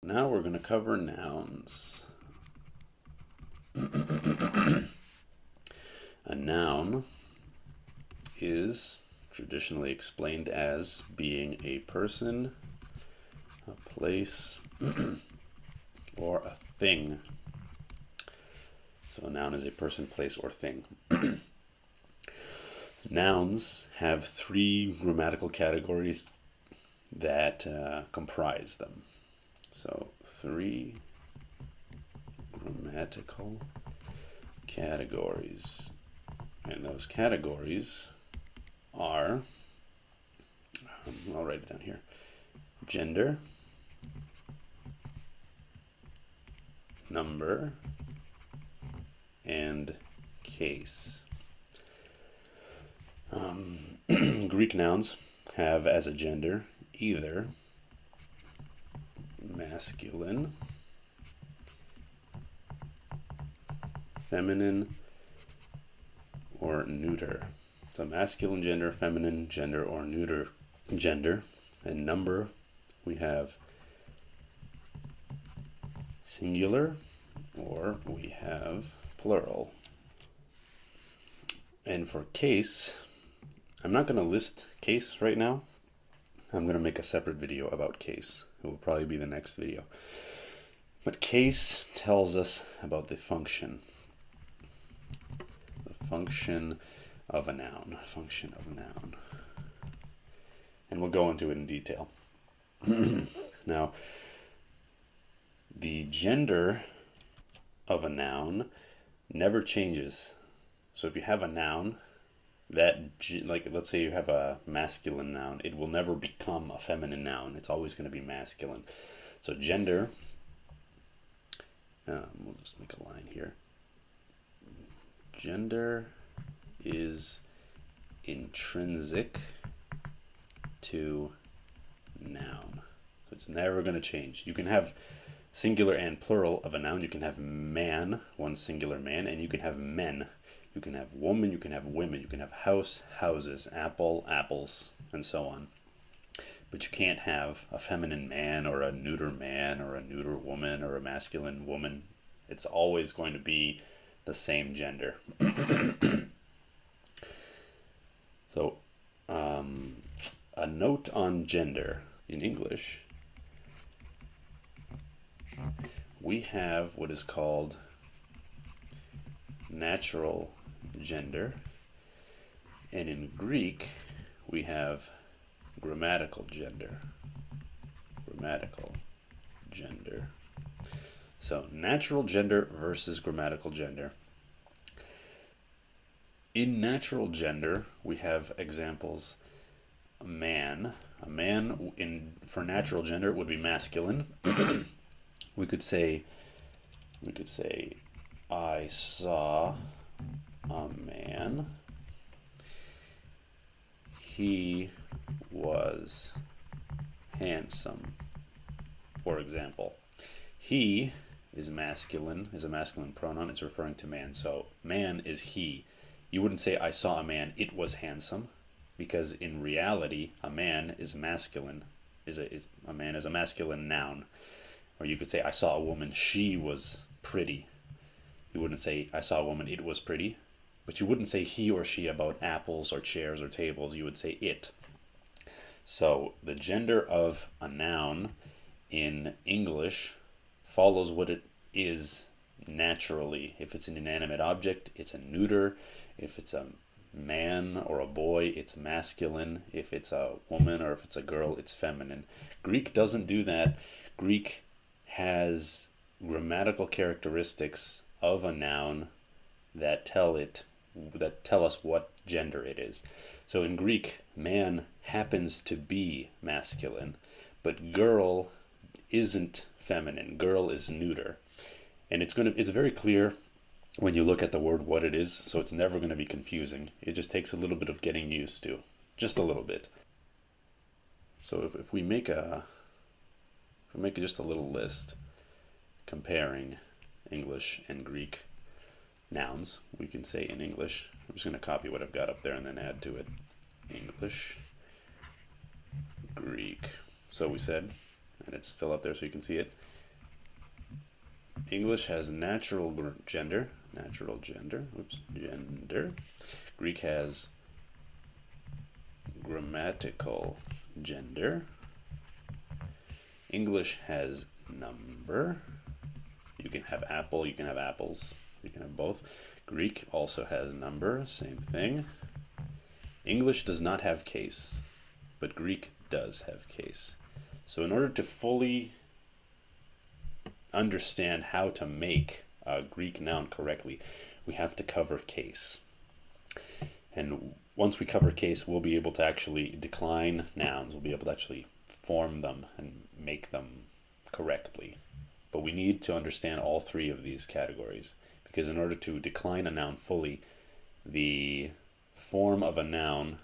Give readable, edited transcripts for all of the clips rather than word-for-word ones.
Now we're going to cover nouns. A noun is traditionally explained as being a person, a place, or a thing. So a noun is a person, place, or thing. Nouns have three grammatical categories that comprise them. So three grammatical categories. And those categories are, I'll write it down here, gender, number, and case. Greek nouns have as a gender either masculine, feminine, or neuter. So masculine gender, feminine gender, or neuter gender. And number, we have singular or we have plural. And for case, I'm not going to list case right now. I'm going to make a separate video about case. It will probably be the next video. But case tells us about the function. The function of a noun. Function of a noun. And we'll go into it in detail. Now, the gender of a noun never changes. So if you have a noun, like let's say you have a masculine noun, it will never become a feminine noun. It's always going to be masculine. So gender, we'll just make a line here. Gender is intrinsic to noun. So it's never going to change. You can have singular and plural of a noun. You can have man, one singular man, and you can have men. You can have woman, you can have women, you can have house, houses, apple, apples, and so on. But you can't have a feminine man or a neuter woman or a masculine woman. It's always going to be the same gender. So, a note on gender in English. We have what is called natural gender, and in Greek we have grammatical gender. Grammatical gender. So natural gender versus grammatical gender. In natural gender we have examples. A man for natural gender would be masculine. we could say I saw a man. He was handsome. For example, he is masculine, is a masculine pronoun. It's referring to man. So man is he. You wouldn't say I saw a man, it was handsome, because in reality, a man is masculine. A man is a masculine noun. Or you could say I saw a woman, she was pretty. You wouldn't say, I saw a woman, it was pretty. But you wouldn't say he or she about apples or chairs or tables. You would say it. So the gender of a noun in English follows what it is naturally. If it's an inanimate object, it's a neuter. If it's a man or a boy, it's masculine. If it's a woman or if it's a girl, it's feminine. Greek doesn't do that. Greek has grammatical characteristics of a noun that tell us what gender it is. So in Greek, man happens to be masculine, but girl isn't feminine. Girl is neuter. And it's very clear when you look at the word what it is, so it's never going to be confusing. It just takes a little bit of getting used to. Just a little bit. So if we make just a little list comparing English and Greek nouns, we can say in English, I'm just going to copy what I've got up there and then add to it. English, Greek. So we said and it's still up there so you can see it. English has natural gender. Gender. Greek has grammatical gender. English has number. You can have apple, you can have apples, you can have both. Greek also has number, same thing. English does not have case, but Greek does have case. So in order to fully understand how to make a Greek noun correctly, we have to cover case. And once we cover case, we'll be able to actually decline nouns. We'll be able to actually form them and make them correctly. But we need to understand all three of these categories, because in order to decline a noun fully, the form of a noun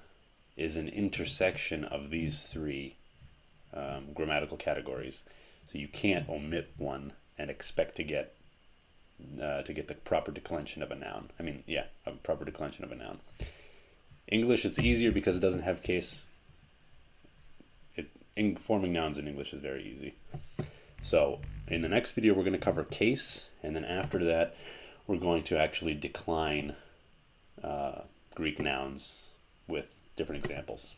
is an intersection of these three grammatical categories. So you can't omit one and expect to get the proper declension of a noun. A proper declension of a noun. English, it's easier because it doesn't have case. Forming nouns in English is very easy. So in the next video, we're going to cover case, and then after that, we're going to actually decline Greek nouns with different examples.